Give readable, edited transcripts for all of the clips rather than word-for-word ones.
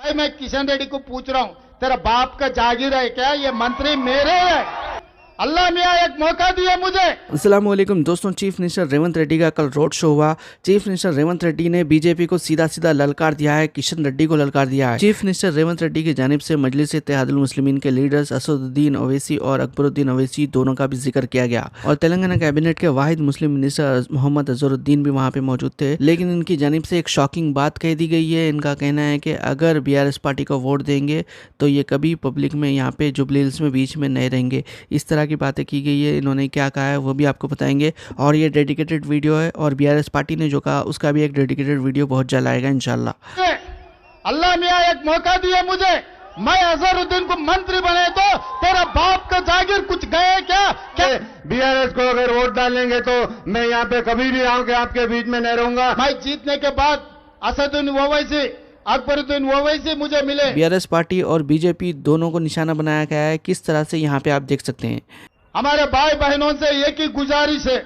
भाई मैं किशन रेड्डी को पूछ रहा हूं, तेरा बाप का जागीर है क्या? ये मंत्री मेरे है। अल्लाह मियां एक मौका दिया मुझे। अस्सलाम वालेकुम दोस्तों, चीफ मिनिस्टर रेवंत रेड्डी का कल रोड शो हुआ। चीफ मिनिस्टर रेवंत रेड्डी ने बीजेपी को सीधा सीधा ललकार दिया है, किशन रेड्डी को ललकार दिया है। चीफ मिनिस्टर रेवंत रेड्डी की जानिब से मजलिस इत्तेहादुल मुस्लिमीन के लीडर्स असदुद्दीन ओवैसी और अकबरुद्दीन ओवैसी दोनों का भी जिक्र किया गया और तेलंगाना कैबिनेट के वाहिद मुस्लिम मिनिस्टर मोहम्मद अजहरुद्दीन भी वहाँ पे मौजूद थे। लेकिन इनकी जानिब से एक शॉकिंग बात कह दी गई है। इनका कहना है कि अगर BRS पार्टी को वोट देंगे तो ये कभी पब्लिक में यहाँ पे जुबली हिल्स में बीच में नहीं रहेंगे। इस तरह की बातें की गई है। इन्होंने क्या कहा है वो भी आपको बताएंगे और ये डेडिकेटेड वीडियो है और BRS पार्टी ने जो कहा उसका भी एक डेडिकेटेड वीडियो बहुत जल्द आएगा इंशाल्लाह। अल्लाह मियां एक मौका दिया मुझे, मैं अजहरुद्दीन को मंत्री बने तो तेरा बाप का जागीर कुछ गए क्या? BRS को अगर वोट डालेंगे तो मैं यहाँ पे कभी भी आऊंगा आपके बीच में नहीं रहूंगा। मैं जीतने के बाद असदुद्दीन ओवैसी अकबरुद्दीन ओवैसी मुझे मिले। BRS पार्टी और बीजेपी दोनों को निशाना बनाया गया है। किस तरह से यहाँ पे आप देख सकते हैं। हमारे भाई बहनों से एक ही गुजारिश है,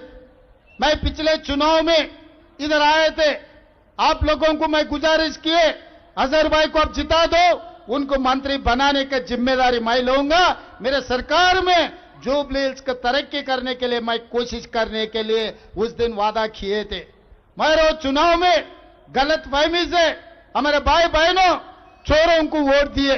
मैं पिछले चुनाव में इधर आए थे, आप लोगों को मैं गुजारिश किए अजहर भाई को आप जिता दो, उनको मंत्री बनाने की जिम्मेदारी मैं लूंगा। मेरे सरकार में जुबली हिल्स को तरक्की करने के लिए मैं कोशिश करने के लिए उस दिन वादा किए थे। मेरे चुनाव में गलत फहमी से हमारे भाई बहनों चोरों को वोट दिए,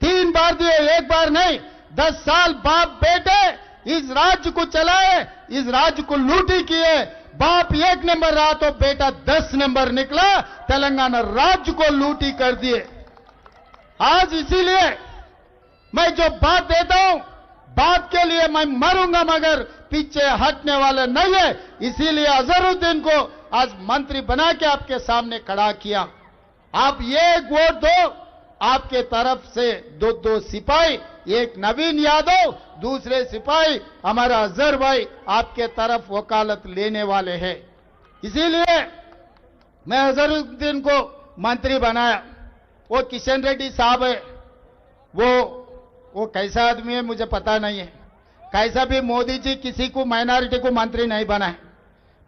3 बार दिए, 1 बार नहीं। 10 साल बाप बेटे इस राज्य को चलाए, इस राज्य को लूटी किए। बाप 1 नंबर रहा तो बेटा 10 नंबर निकला, तेलंगाना राज्य को लूटी कर दिए। आज इसीलिए मैं जो बात देता हूं, बात के लिए मैं मरूंगा मगर पीछे हटने वाले नहीं है। इसीलिए अजहरुद्दीन को आज मंत्री बना के आपके सामने खड़ा किया। आप ये वोट दो, आपके तरफ से 2 सिपाही, एक नवीन यादव, दूसरे सिपाही हमारा अजहर भाई आपके तरफ वकालत लेने वाले हैं। इसीलिए मैं अजहरुद्दीन को मंत्री बनाया। वो किशन रेड्डी साहब है, वो कैसा आदमी है मुझे पता नहीं है। कैसा भी मोदी जी किसी को माइनॉरिटी को मंत्री नहीं बनाए।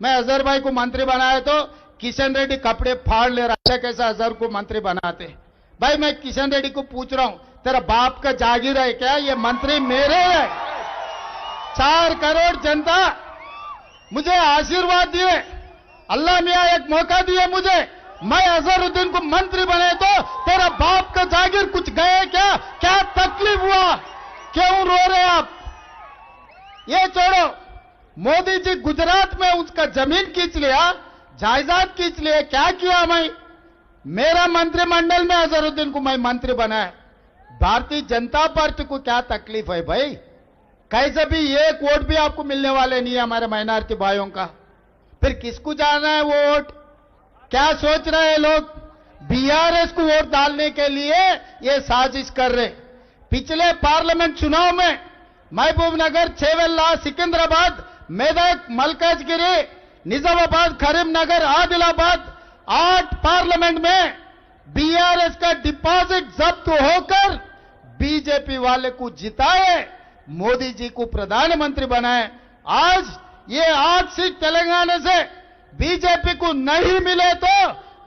मैं अजहर भाई को मंत्री बनाया तो किशन रेड्डी कपड़े फाड़ ले रहा है, कैसा अजहर को मंत्री बनाते। भाई मैं किशन रेड्डी को पूछ रहा हूं, तेरा बाप का जागीर है क्या? ये मंत्री मेरे है। 4 करोड़ जनता मुझे आशीर्वाद दिए, अल्लाह मियां एक मौका दिया मुझे, मैं अजहरुद्दीन को मंत्री बने तो तेरा बाप का जागीर कुछ गए क्या? क्या तकलीफ हुआ? क्यों रो रहे आप? ये छोड़ो, मोदी जी गुजरात में उसका जमीन खींच लिया, जायदाद खींच लिया, क्या किया? मैं मेरा मंत्रिमंडल में अजहरुद्दीन को मैं मंत्री बनाया। भारतीय जनता पार्टी को क्या तकलीफ है भाई? कैसे भी 1 वोट भी आपको मिलने वाले नहीं है हमारे माइनॉरिटी भाइयों का। फिर किसको जाना है वो वोट? क्या सोच रहे हैं लोग? BRS को वोट डालने के लिए ये साजिश कर रहे। पिछले पार्लियामेंट चुनाव में महबूबनगर, छेवेल्ला, सिकंदराबाद, मेदक, मलकाजगिरी, निजामाबाद, करीमनगर, आदिलाबाद 8 पार्लियामेंट में BRS का डिपॉजिट जब्त होकर बीजेपी वाले को जिताए, मोदी जी को प्रधानमंत्री बनाए। आज ये 8 सीट तेलंगाना से बीजेपी को नहीं मिले तो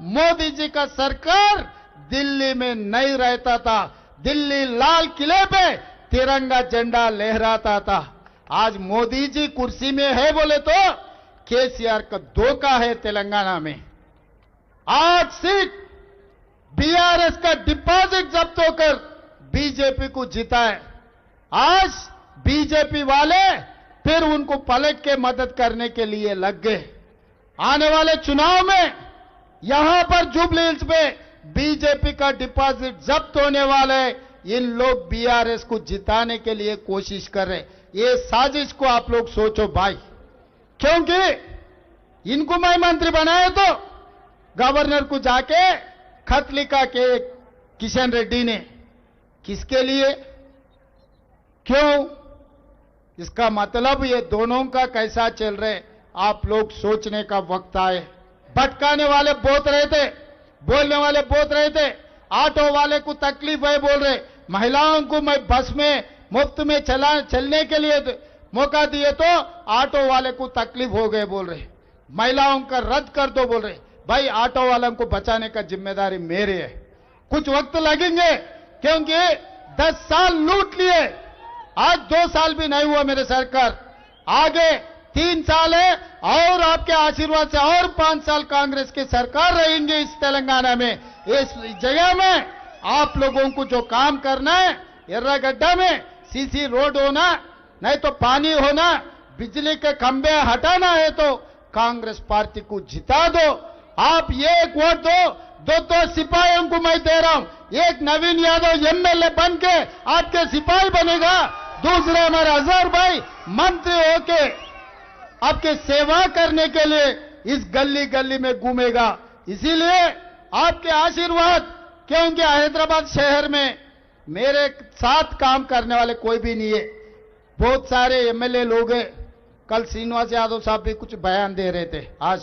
मोदी जी का सरकार दिल्ली में नहीं रहता था, दिल्ली लाल किले पे तिरंगा झंडा लहराता था। आज मोदी जी कुर्सी में है बोले तो KCR का धोखा है तेलंगाना में। 8 सीट BRS का डिपॉजिट जब्त होकर बीजेपी को जिताए। आज बीजेपी वाले फिर उनको पलट के मदद करने के लिए लग गए। आने वाले चुनाव में यहां पर जुबली हिल्स पे बीजेपी का डिपॉजिट जब्त होने वाले, इन लोग BRS को जिताने के लिए कोशिश कर रहे। ये साजिश को आप लोग सोचो भाई, क्योंकि इनको मैं मंत्री बनाया तो गवर्नर को जाके खत लिखा के किशन रेड्डी ने, किसके लिए, क्यों? इसका मतलब ये दोनों का कैसा चल रहे आप लोग सोचने का वक्त आए। भटकाने वाले बहुत रहे थे, बोलने वाले बहुत रहे थे, ऑटो वाले को तकलीफ है बोल रहे, महिलाओं को मैं बस में मुफ्त में चलने के लिए मौका दिए तो ऑटो वाले को तकलीफ हो गए बोल रहे, महिलाओं का रद्द कर दो बोल रहे। भाई ऑटो वालों को बचाने का जिम्मेदारी मेरे है। कुछ वक्त लगेंगे, क्योंकि 10 साल लूट लिए, आज 2 साल भी नहीं हुआ मेरे सरकार, आगे 3 साल है और आपके आशीर्वाद से और 5 साल कांग्रेस की सरकार रहेंगे इस तेलंगाना में। इस जगह में आप लोगों को जो काम करना है, एर्रागड्डा में सीसी रोड होना, नहीं तो पानी होना, बिजली के खंभे हटाना है तो कांग्रेस पार्टी को जिता दो। आप ये एक वोट दो, 2 सिपाहियों को मैं दे रहा हूं, एक नवीन यादव एमएलए बन के आपके सिपाही बनेगा, दूसरे हमारे अजहर भाई मंत्री होके आपके सेवा करने के लिए इस गली गली में घूमेगा। इसीलिए आपके आशीर्वाद, क्योंकि हैदराबाद शहर में मेरे साथ काम करने वाले कोई भी नहीं है, बहुत सारे एमएलए लोग हैं। कल श्रीनिवास यादव साहब भी कुछ बयान दे रहे थे, आज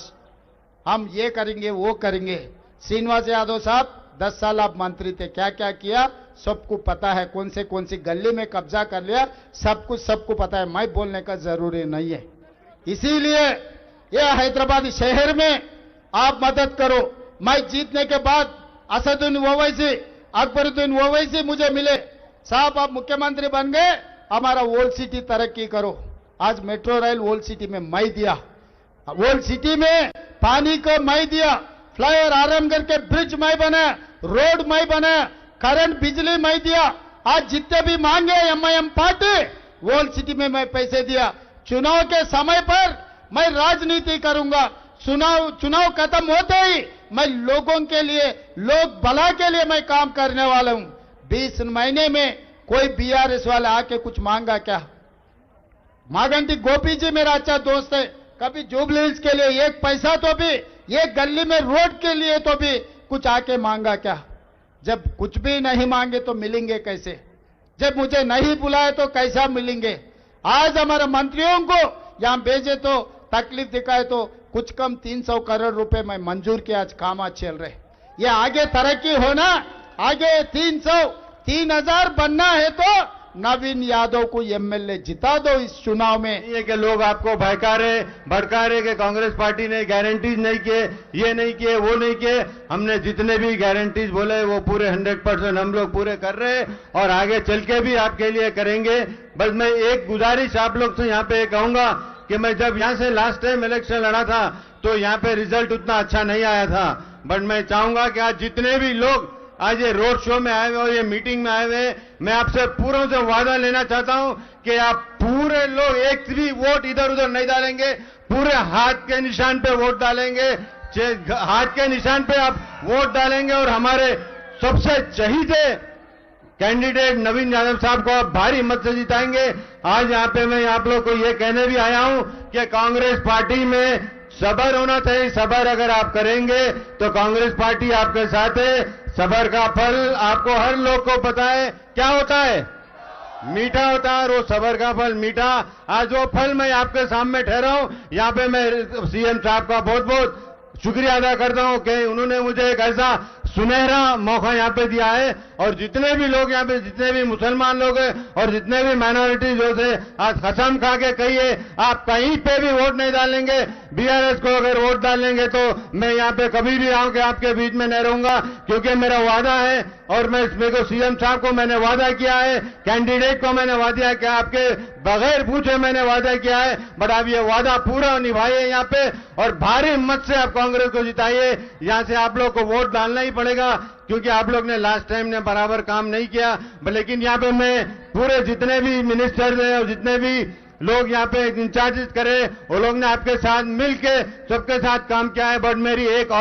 हम ये करेंगे वो करेंगे। श्रीनिवास यादव साहब 10 साल आप मंत्री थे, क्या क्या किया सबको पता है, कौन सी गली में कब्जा कर लिया सब कुछ सबको पता है, मैं बोलने का जरूरी नहीं है। इसीलिए यह हैदराबाद शहर में आप मदद करो। मैं जीतने के बाद असदुद्दीन ओवैसी, अकबरुद्दीन ओवैसी मुझे मिले, साहब आप मुख्यमंत्री बन गए, हमारा ओल्ड सिटी तरक्की करो। आज मेट्रो रेल ओल्ड सिटी में मैं दिया, ओल्ड सिटी में पानी को मैं दिया, फ्लाईओवर आरामगढ़ के ब्रिज मैं बनाया, रोड मैं बनाया, करंट बिजली मैं दिया। आज जितने भी मांगे एमआईएम पार्टी, ओल्ड सिटी में मैं पैसे दिया। चुनाव के समय पर मैं राजनीति करूंगा, चुनाव खत्म होते ही मैं लोगों के लिए, लोग भला के लिए मैं काम करने वाला हूं। 20 महीने में कोई बीआरएस वाला आके कुछ मांगा क्या? मागंटी गोपी जी मेरा अच्छा दोस्त है, कभी जुबली हिल्स के लिए एक पैसा तो भी, एक गली में रोड के लिए तो भी कुछ आके मांगा क्या? जब कुछ भी नहीं मांगे तो मिलेंगे कैसे? जब मुझे नहीं बुलाए तो कैसा मिलेंगे? आज हमारे मंत्रियों को यहां भेजे तो तकलीफ दिखाए तो कुछ कम 300 करोड़ रुपए में मंजूर किया, आज काम चल रहे। ये आगे तरक्की होना, आगे 3,000 बनना है तो नवीन यादव को एमएलए जिता दो इस चुनाव में। ये कि लोग आपको भड़का रहे कि कांग्रेस पार्टी ने गारंटीज नहीं किए, ये नहीं किए, वो नहीं किए। हमने जितने भी गारंटीज बोले वो पूरे 100% हम लोग पूरे कर रहे हैं और आगे चल के भी आपके लिए करेंगे। बस मैं एक गुजारिश आप लोग से यहाँ पे कहूंगा कि मैं जब यहाँ से लास्ट टाइम इलेक्शन लड़ा था तो यहाँ पे रिजल्ट उतना अच्छा नहीं आया था, बट मैं चाहूंगा कि आज जितने भी लोग आज ये रोड शो में आए हुए और ये मीटिंग में आए हुए, मैं आपसे पूरों से वादा लेना चाहता हूं कि आप पूरे लोग एक भी वोट इधर उधर नहीं डालेंगे, पूरे हाथ के निशान पे वोट डालेंगे, हाथ के निशान पे आप वोट डालेंगे और हमारे सबसे चहीते कैंडिडेट नवीन यादव साहब को आप भारी मत से जिताएंगे। आज यहाँ पे मैं आप लोग को ये कहने भी आया हूं कि कांग्रेस पार्टी में सब्र होना चाहिए। सब्र अगर आप करेंगे तो कांग्रेस पार्टी आपके साथ है। सब्र का फल आपको हर लोग को पता है क्या होता है, मीठा होता है, और वो सब्र का फल मीठा। आज वो फल मैं आपके सामने ठहरा हूं। यहाँ पे मैं सीएम साहब का बहुत बहुत शुक्रिया अदा करता हूं कि उन्होंने मुझे एक ऐसा सुनहरा मौका यहाँ पे दिया है और जितने भी लोग यहाँ पे, जितने भी मुसलमान लोग हैं और जितने भी माइनॉरिटीज हो से आज कसम खा के कहिए आप कहीं पे भी वोट नहीं डालेंगे। बीआरएस को अगर वोट डालेंगे तो मैं यहाँ पे कभी भी आऊं के आपके बीच में नहीं रहूंगा, क्योंकि मेरा वादा है और मेरे को सीएम साहब को मैंने वादा किया है, कैंडिडेट को मैंने वादा किया, आपके बगैर पूछे मैंने वादा किया है। बट आप ये वादा पूरा निभाइए यहाँ पे और भारी मत से आप कांग्रेस को जिताइए। यहाँ से आप लोग को वोट डालना ही पड़ेगा क्योंकि आप लोग ने लास्ट टाइम ने बराबर काम नहीं किया। लेकिन यहाँ पे मैं पूरे जितने भी मिनिस्टर हैं और जितने भी लोग यहाँ पे इंचार्जेस करे वो लोग ने आपके साथ मिलके सबके साथ काम किया है। बट मेरी एक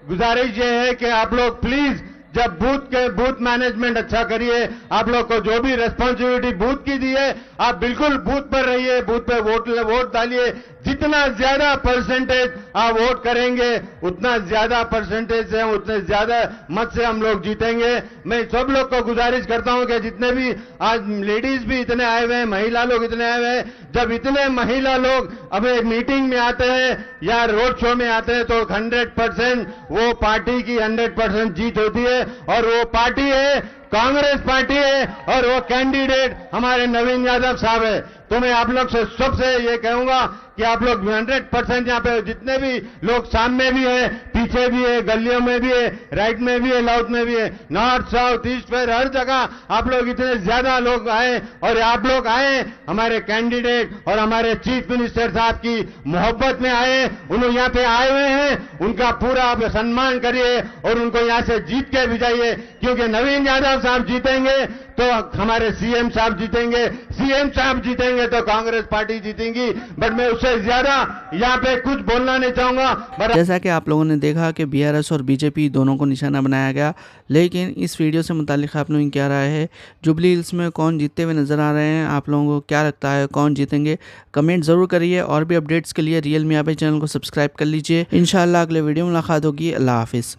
गुजारिश ये है कि आप लोग प्लीज जब बूथ मैनेजमेंट अच्छा करिए, आप लोग को जो भी रेस्पॉन्सिबिलिटी बूथ की दी है आप बिल्कुल बूथ पर रहिए, बूथ पे वोट डालिए। जितना ज्यादा परसेंटेज आप वोट करेंगे उतना ज्यादा परसेंटेज से, उतने ज्यादा मत से हम लोग जीतेंगे। मैं सब लोग को गुजारिश करता हूं कि जितने भी आज लेडीज भी इतने आए हुए हैं, महिला लोग इतने आए हुए हैं, जब इतने महिला लोग अब एक मीटिंग में आते हैं या रोड शो में आते हैं तो 100% वो पार्टी की 100% जीत होती है और वो पार्टी है कांग्रेस पार्टी है और वो कैंडिडेट हमारे नवीन यादव साहब है। तो मैं आप लोग से सबसे ये कहूंगा कि आप लोग 100% यहाँ पे जितने भी लोग सामने भी है, पीछे भी है, गलियों में भी है, राइट में भी है, साउथ में भी है, नॉर्थ साउथ ईस्ट वेस्ट हर जगह आप लोग इतने ज्यादा लोग आए और आप लोग आए हमारे कैंडिडेट और हमारे चीफ मिनिस्टर साहब की मोहब्बत में आए। उन्होंने यहाँ पे आए हुए हैं, उनका पूरा आप सम्मान करिए और उनको यहाँ से जीत के भिजाइए, क्योंकि नवीन यादव साहब जीतेंगे तो हमारे सीएम साहब जीतेंगे, सीएम साहब जीतेंगे तो कांग्रेस पार्टी जीतेंगी। बट मैं उससे ज्यादा यहाँ पे कुछ बोलना नहीं चाहूंगा। जैसा कि आप लोगों ने देखा कि बीआरएस और बीजेपी दोनों को निशाना बनाया गया, लेकिन इस वीडियो से मुतालिक आप लोगों की क्या राय है? जुबली हिल्स में कौन जीतते हुए नजर आ रहे हैं? आप लोगों को क्या लगता है कौन जीतेंगे? कमेंट जरूर करिए और भी अपडेट्स के लिए रियल मियाँ भाई चैनल को सब्सक्राइब कर लीजिए। इंशाल्लाह अगले वीडियो में मुलाकात होगी। अल्लाह हाफिज़।